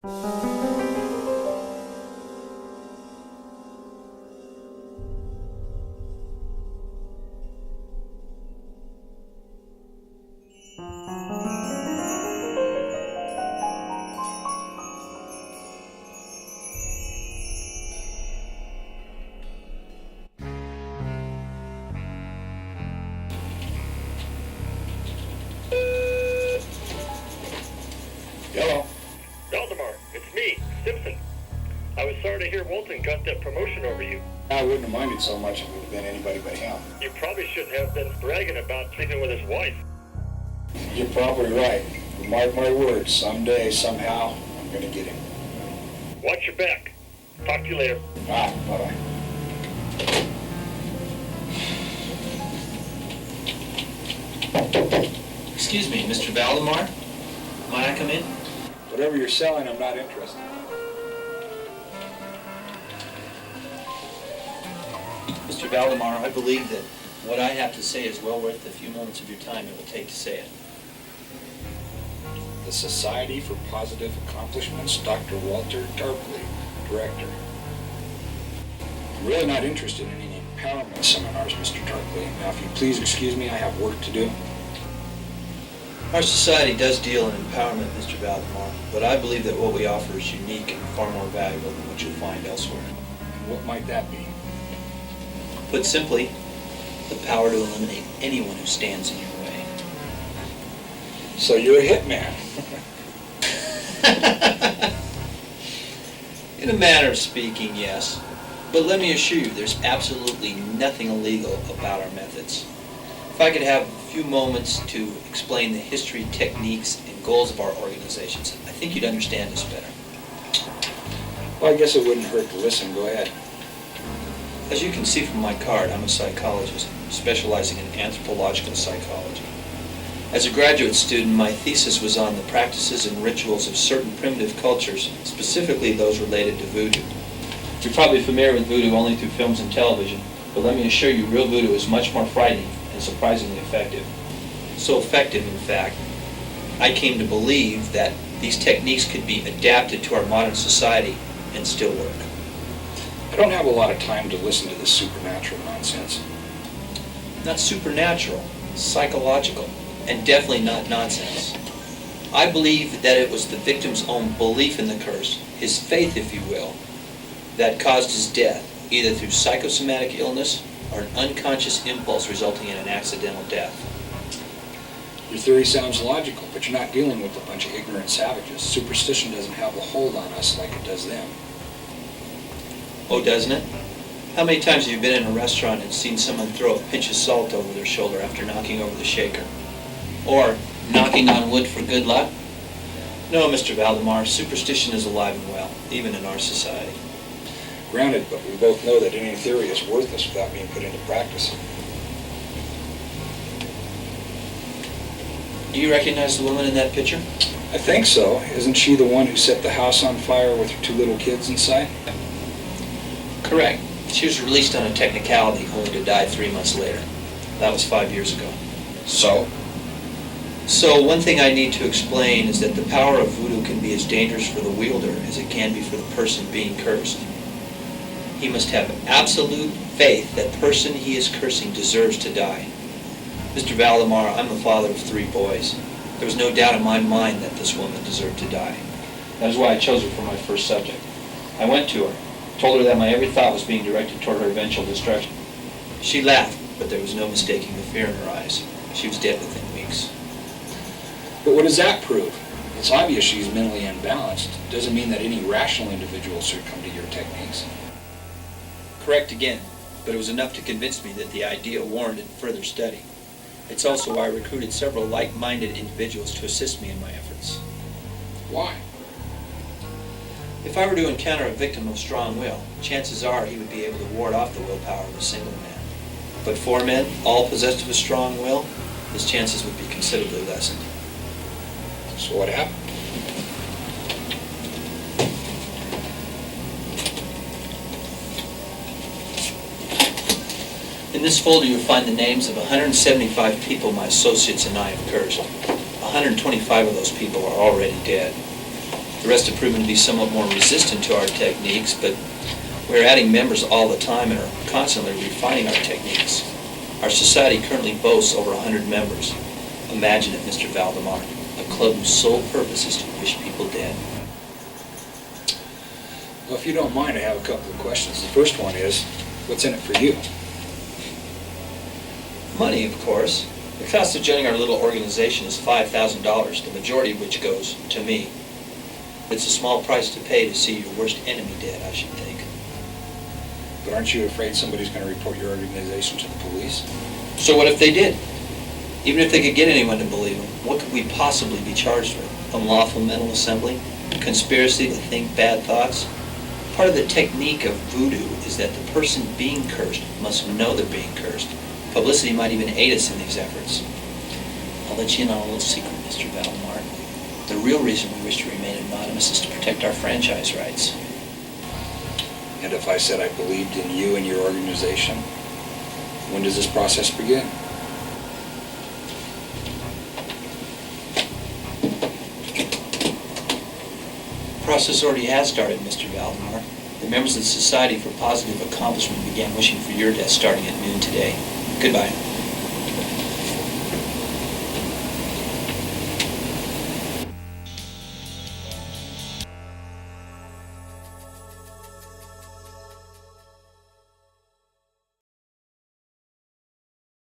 Hello. Valdemar, it's me, Simpson. I was sorry to hear Walton got that promotion over you. I wouldn't have minded so much if it would have been anybody but him. You probably shouldn't have been bragging about sleeping with his wife. You're probably right. But mark my words, someday, somehow, I'm going to get him. Watch your back. Talk to you later. Bye-bye. Excuse me, Mr. Valdemar? Might I come in? Whatever you're selling, I'm not interested. Mr. Valdemar, I believe that what I have to say is well worth the few moments of your time it will take to say it. The Society for Positive Accomplishments, Dr. Walter Tarpley, Director. I'm really not interested in any empowerment seminars, Mr. Tarpley. Now, if you please excuse me, I have work to do. Our society does deal in empowerment, Mr. Valdemar, but I believe that what we offer is unique and far more valuable than what you'll find elsewhere. What might that be? Put simply, the power to eliminate anyone who stands in your way. So you're a hitman. In a manner of speaking, yes. But let me assure you, there's absolutely nothing illegal about our methods. If I could have a few moments to explain the history, techniques, and goals of our organizations, I think you'd understand us better. Well, I guess it wouldn't hurt to listen. Go ahead. As you can see from my card, I'm a psychologist, specializing in anthropological psychology. As a graduate student, my thesis was on the practices and rituals of certain primitive cultures, specifically those related to voodoo. You're probably familiar with voodoo only through films and television, but let me assure you, real voodoo is much more frightening and surprisingly effective. So effective, in fact, I came to believe that these techniques could be adapted to our modern society and still work. I don't have a lot of time to listen to this supernatural nonsense. Not supernatural, psychological, and definitely not nonsense. I believe that it was the victim's own belief in the curse, his faith, if you will, that caused his death, either through psychosomatic illness or an unconscious impulse resulting in an accidental death. Your theory sounds logical, but you're not dealing with a bunch of ignorant savages. Superstition doesn't have a hold on us like it does them. Oh, doesn't it? How many times have you been in a restaurant and seen someone throw a pinch of salt over their shoulder after knocking over the shaker? Or knocking on wood for good luck? No, Mr. Valdemar, superstition is alive and well, even in our society. Granted, but we both know that any theory is worthless without being put into practice. Do you recognize the woman in that picture? I think so. Isn't she the one who set the house on fire with her 2 little kids inside? Correct. She was released on a technicality, only to die 3 months later. That was 5 years ago. So One thing I need to explain is that the power of voodoo can be as dangerous for the wielder as it can be for the person being cursed. He must have absolute faith that the person he is cursing deserves to die. Mr. Valdemar, I'm the father of 3 boys. There was no doubt in my mind that this woman deserved to die. That is why I chose her for my first subject. I went to her, told her that my every thought was being directed toward her eventual destruction. She laughed, but there was no mistaking the fear in her eyes. She was dead within weeks. but what does that prove? It's obvious she's mentally imbalanced. It doesn't mean that any rational individual succumb to your techniques. Correct again, but it was enough to convince me that the idea warranted further study. It's also why I recruited several like-minded individuals to assist me in my efforts. Why? If I were to encounter a victim of strong will, chances are he would be able to ward off the willpower of a single man. But 4 men, all possessed of a strong will, his chances would be considerably lessened. So what happened? In this folder you'll find the names of 175 people my associates and I have cursed. 125 of those people are already dead. The rest have proven to be somewhat more resistant to our techniques, but we're adding members all the time and are constantly refining our techniques. Our society currently boasts over 100 members. Imagine it, Mr. Valdemar, a club whose sole purpose is to wish people dead. Well, if you don't mind, I have a couple of questions. The first one is, what's in it for you? Money, of course. The cost of joining our little organization is $5,000, the majority of which goes to me. It's a small price to pay to see your worst enemy dead, I should think. But aren't you afraid somebody's going to report your organization to the police? So what if they did? Even if they could get anyone to believe them, what could we possibly be charged with? Unlawful mental assembly? Conspiracy to think bad thoughts? Part of the technique of voodoo is that the person being cursed must know they're being cursed. Publicity might even aid us in these efforts. I'll let you in on a little secret, Mr. Valdemar. The real reason we wish to remain anonymous is to protect our franchise rights. And if I said I believed in you and your organization, when does this process begin? The process already has started, Mr. Valdemar. The members of the Society for Positive Accomplishment began wishing for your death starting at noon today. Goodbye.